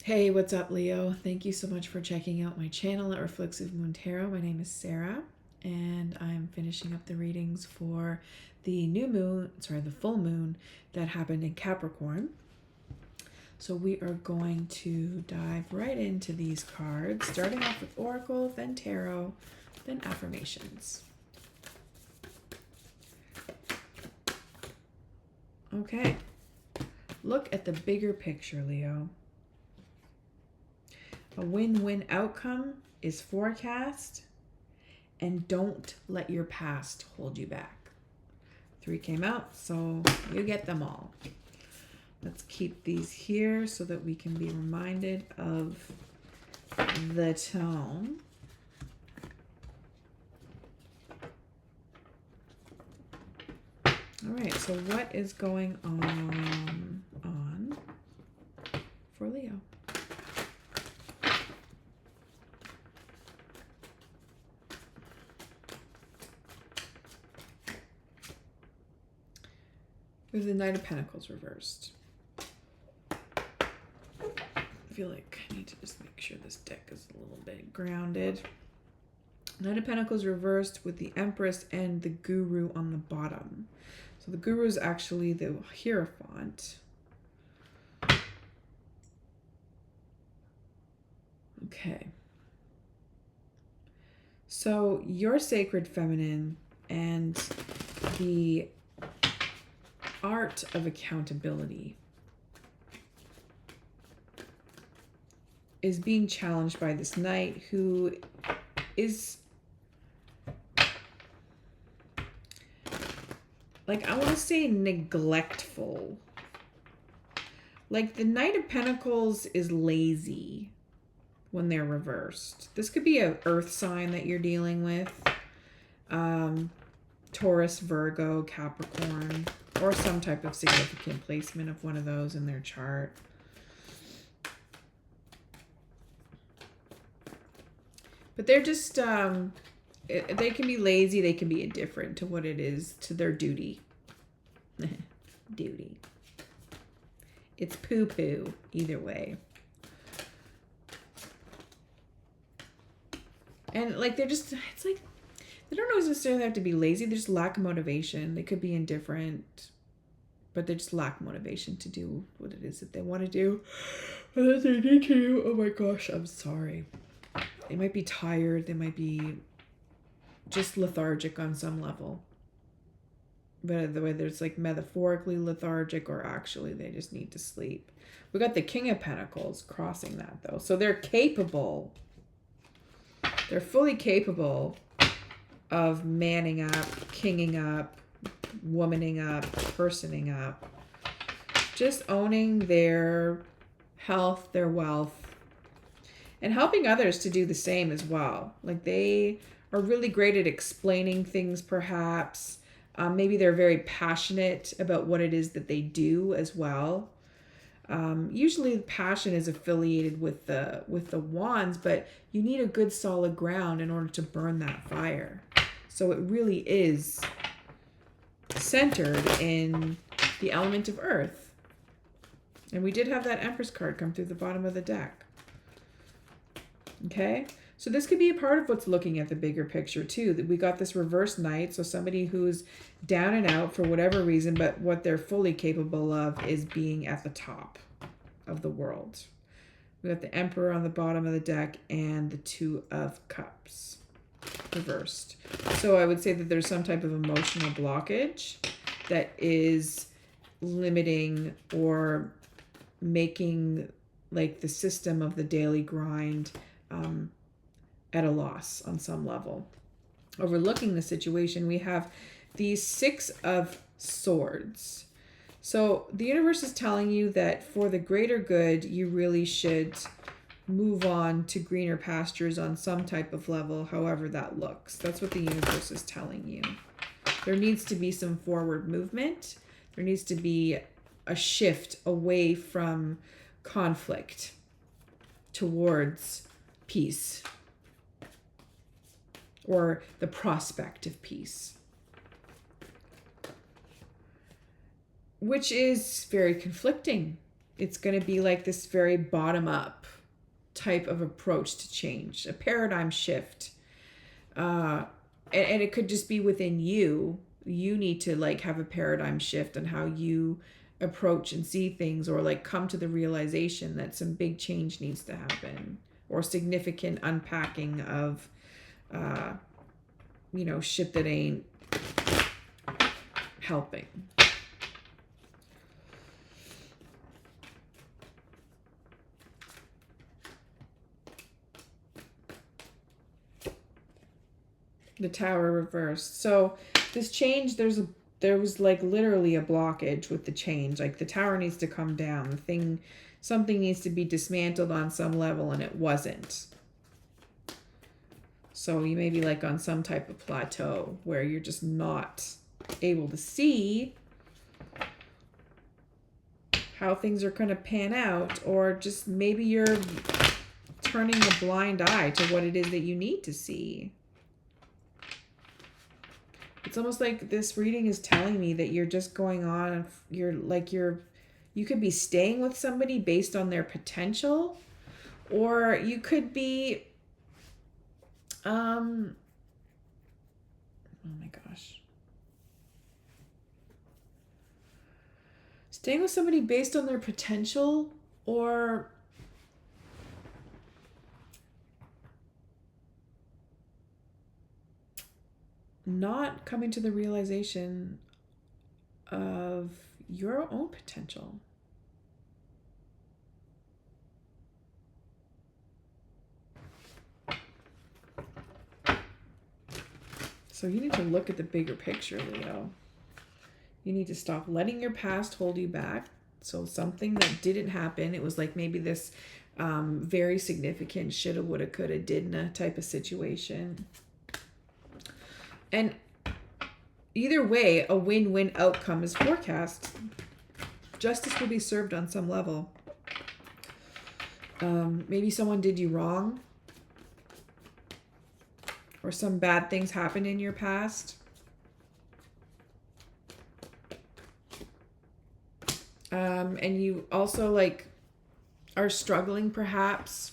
Hey, what's up, Leo? Thank you so much for checking out my channel at Reflexive Moon Tarot. My name is Sarah, and I'm finishing up the readings for the the full moon that happened in Capricorn. So we are going to dive right into these cards, starting off with Oracle, then Tarot, then Affirmations. Okay, look at the bigger picture, Leo. A win-win outcome is forecast, and don't let your past hold you back. 3 came out, so you get them all. Let's keep these here so that we can be reminded of the tone. All right, so what is going on for Leo? We have the Knight of Pentacles reversed. I feel like I need to just make sure this deck is a little bit grounded. Knight of Pentacles reversed with the Empress and the Guru on the bottom. So the Guru is actually the Hierophant. Okay. So your sacred feminine and the art of accountability is being challenged by this knight who is, like, I want to say neglectful. Like, the Knight of Pentacles is lazy when they're reversed. This could be an earth sign that you're dealing with. Taurus, Virgo, Capricorn, or some type of significant placement of one of those in their chart. But they're just, they can be lazy, they can be indifferent to what it is, to their duty. Duty. It's poo-poo, either way. And, like, they're just, it's like, they don't always necessarily have to be lazy. They just lack motivation. They could be indifferent, but they just lack motivation to do what it is that they want to do. And that they need to. Oh my gosh, I'm sorry. They might be tired. They might be just lethargic on some level. But the way there's, like, metaphorically lethargic, or actually they just need to sleep. We got the King of Pentacles crossing that, though. So they're capable. They're fully capable of manning up, kinging up, womaning up, personing up, just owning their health, their wealth, and helping others to do the same as well. Like, they are really great at explaining things, perhaps. Maybe they're very passionate about what it is that they do as well. Usually passion is affiliated with the wands, but you need a good solid ground in order to burn that fire. So it really is centered in the element of earth. And we did have that Empress card come through the bottom of the deck. Okay? So this could be a part of what's looking at the bigger picture too. That we got this reverse knight, so somebody who's down and out for whatever reason, but what they're fully capable of is being at the top of the world. We got the Emperor on the bottom of the deck and the Two of Cups reversed. So I would say that there's some type of emotional blockage that is limiting or making, like, the system of the daily grind at a loss on some level. Overlooking the situation, we have the Six of Swords. So the universe is telling you that for the greater good, you really should move on to greener pastures on some type of level, however that looks. That's what the universe is telling you. There needs to be some forward movement. There needs to be a shift away from conflict towards peace, or the prospect of peace, which is very conflicting It's going to be like this very bottom up type of approach to change, a paradigm shift. And it could just be within you. You need to like have a paradigm shift on how you approach and see things, or like come to the realization that some big change needs to happen, or significant unpacking of shit that ain't helping. The Tower reversed. So this change, there was like literally a blockage with the change. Like the Tower needs to come down. Something needs to be dismantled on some level, and it wasn't. So you may be like on some type of plateau where you're just not able to see how things are going to pan out, or just maybe you're turning a blind eye to what it is that you need to see. It's almost like this reading is telling me that you're just going on, you could be staying with somebody based on their potential, or you could be, oh my gosh. Staying with somebody based on their potential, or not coming to the realization of your own potential. So you need to look at the bigger picture, Leo. You need to stop letting your past hold you back. So something that didn't happen, it was like maybe this very significant shoulda, woulda, coulda, didn't type of situation. And either way, a win-win outcome is forecast. Justice will be served on some level. Maybe someone did you wrong, or some bad things happened in your past. And you also like are struggling perhaps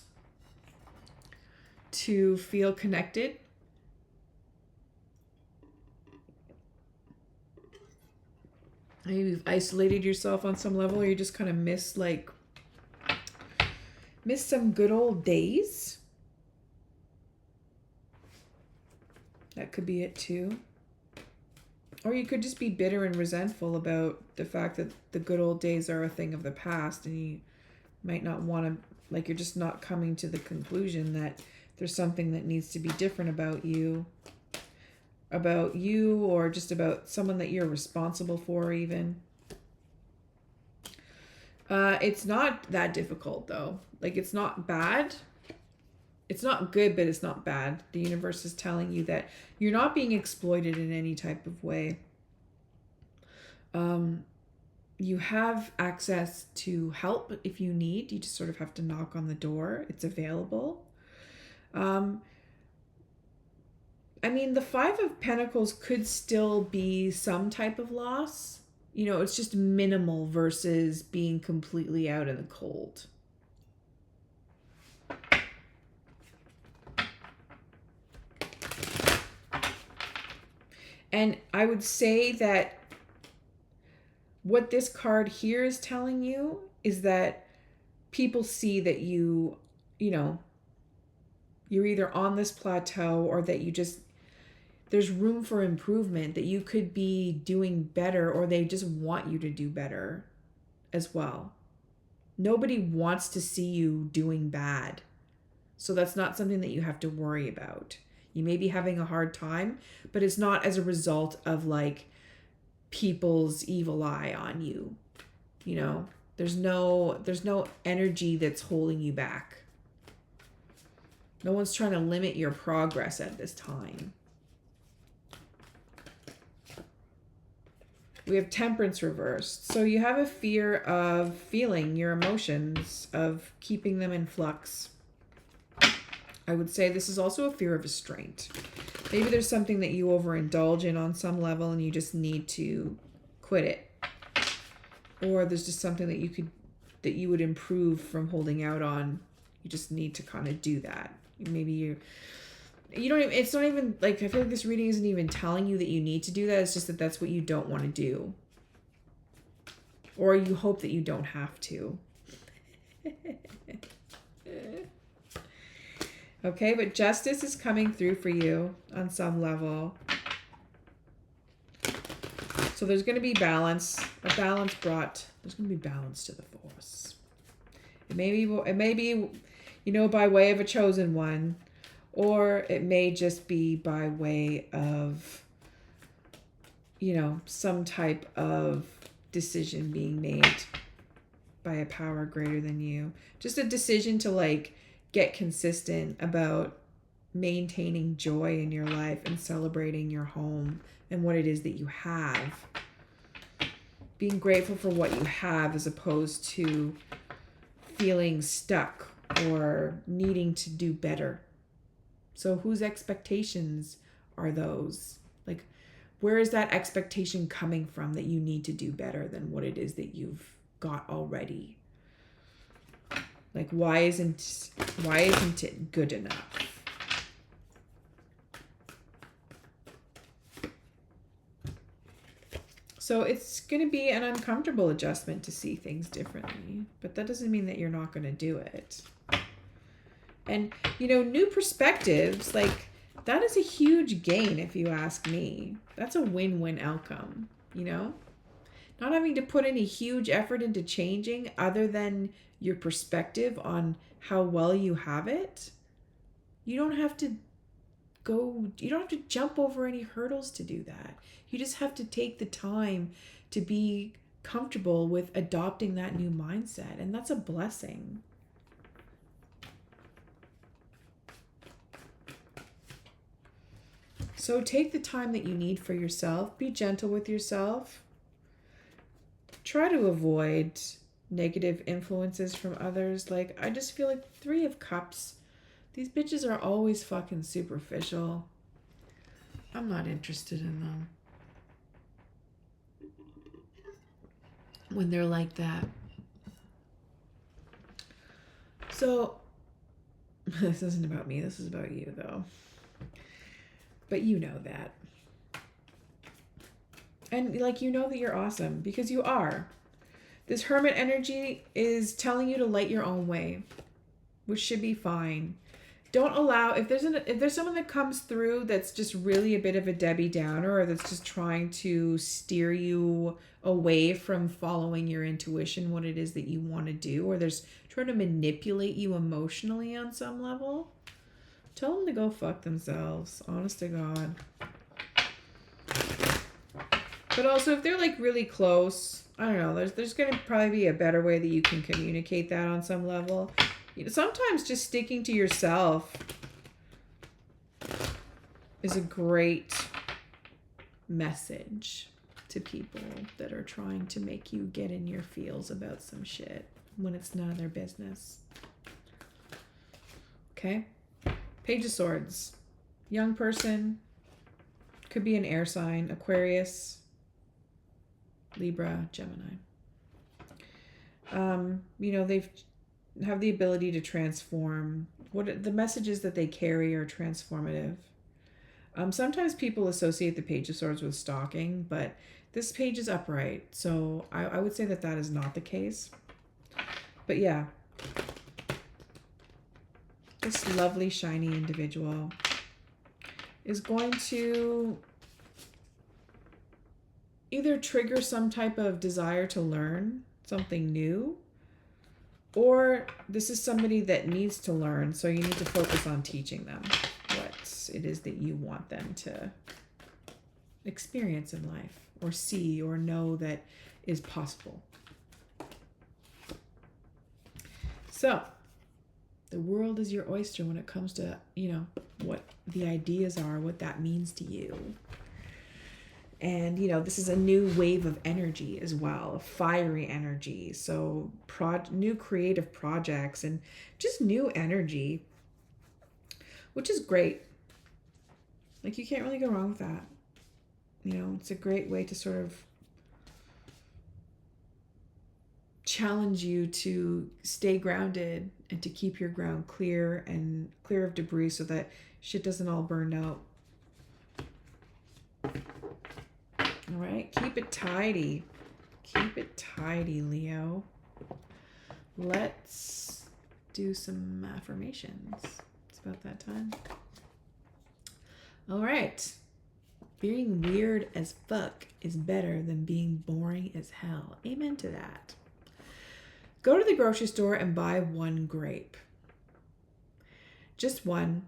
to feel connected. Maybe you've isolated yourself on some level, or you just kind of miss some good old days. That could be it too. Or you could just be bitter and resentful about the fact that the good old days are a thing of the past, and you might not want to, like, you're just not coming to the conclusion that there's something that needs to be different about you, or just about someone that you're responsible for even. It's not that difficult though. Like, it's not bad. It's not good, but it's not bad. The universe is telling you that you're not being exploited in any type of way. You have access to help if you need. You just sort of have to knock on the door. It's available. I mean, the Five of Pentacles could still be some type of loss. You know, it's just minimal versus being completely out in the cold. And I would say that what this card here is telling you is that people see that you're either on this plateau, or that there's room for improvement, that you could be doing better, or they just want you to do better as well. Nobody wants to see you doing bad. So that's not something that you have to worry about. You may be having a hard time, but it's not as a result of like people's evil eye on you. You know, there's no energy that's holding you back. No one's trying to limit your progress at this time. We have Temperance reversed. So you have a fear of feeling your emotions, of keeping them in flux. I would say this is also a fear of restraint. Maybe there's something that you overindulge in on some level and you just need to quit it. Or there's just something that that you would improve from holding out on. You just need to kind of do that. Maybe you don't even, it's not even like, I feel like this reading isn't even telling you that you need to do that. It's just that that's what you don't want to do. Or you hope that you don't have to. Okay, but justice is coming through for you on some level. So there's going to be balance. There's going to be balance to the force. It may be, by way of a chosen one, or it may just be by way of, some type of decision being made by a power greater than you. Just a decision to get consistent about maintaining joy in your life and celebrating your home and what it is that you have. Being grateful for what you have as opposed to feeling stuck or needing to do better. So whose expectations are those? Where is that expectation coming from that you need to do better than what it is that you've got already? Why isn't it good enough? So it's going to be an uncomfortable adjustment to see things differently, but that doesn't mean that you're not going to do it. And, new perspectives, that is a huge gain if you ask me. That's a win-win outcome, Not having to put any huge effort into changing other than your perspective on how well you have it. You don't have to jump over any hurdles to do that. You just have to take the time to be comfortable with adopting that new mindset. And that's a blessing. So take the time that you need for yourself. Be gentle with yourself. Try to avoid negative influences from others. I just feel like 3 of Cups, these bitches are always fucking superficial. I'm not interested in them. When they're like that. So, this isn't about me. This is about you, though. But you know that. And you know that you're awesome because you are. This Hermit energy is telling you to light your own way, which should be fine. Don't allow, if there's someone that comes through that's just really a bit of a Debbie Downer, or that's just trying to steer you away from following your intuition, what it is that you want to do, or there's trying to manipulate you emotionally on some level, tell them to go fuck themselves, honest to God. But also, if they're really close, I don't know, there's going to probably be a better way that you can communicate that on some level. Sometimes just sticking to yourself is a great message to people that are trying to make you get in your feels about some shit when it's none of their business. Okay? Page of Swords. Young person. Could be an air sign. Aquarius. Libra. Gemini. They've have the ability to transform. The messages that they carry are transformative. Sometimes people associate the Page of Swords with stalking, but this page is upright, so I would say that is not the case. But yeah, this lovely, shiny individual is going to either trigger some type of desire to learn something new, or this is somebody that needs to learn, so you need to focus on teaching them what it is that you want them to experience in life, or see, or know that is possible. So, the world is your oyster when it comes to, what the ideas are, what that means to you. And, this is a new wave of energy as well, fiery energy. So new creative projects and just new energy, which is great. You can't really go wrong with that. It's a great way to sort of challenge you to stay grounded and to keep your ground clear and clear of debris so that shit doesn't all burn out. All right, keep it tidy. Keep it tidy, Leo. Let's do some affirmations. It's about that time. All right. Being weird as fuck is better than being boring as hell. Amen to that. Go to the grocery store and buy one grape. Just one.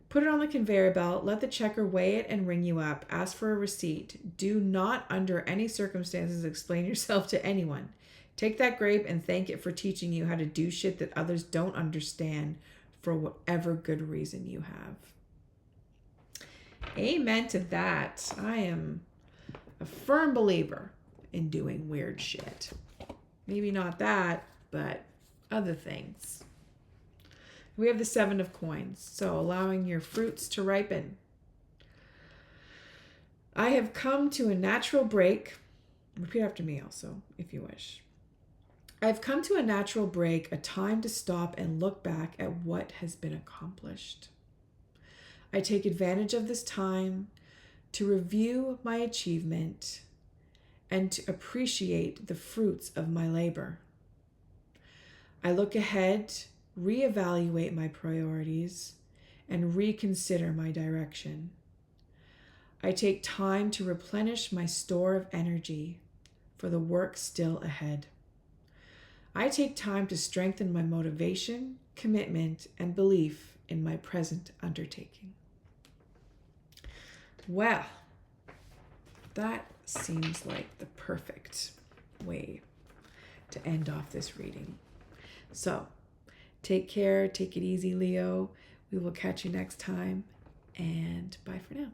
Put it on the conveyor belt. Let the checker weigh it and ring you up. Ask for a receipt. Do not, under any circumstances, explain yourself to anyone. Take that grape and thank it for teaching you how to do shit that others don't understand for whatever good reason you have. Amen to that. I am a firm believer in doing weird shit. Maybe not that, but other things. We have the 7 of coins, so allowing your fruits to ripen. I have come to a natural break. Repeat after me also, if you wish. I've come to a natural break, a time to stop and look back at what has been accomplished. I take advantage of this time to review my achievement and to appreciate the fruits of my labor. I look ahead, reevaluate my priorities, and reconsider my direction. I take time to replenish my store of energy for the work still ahead. I take time to strengthen my motivation, commitment, and belief in my present undertaking. Well, that seems like the perfect way to end off this reading. So, take care, take it easy, Leo. We will catch you next time, and bye for now.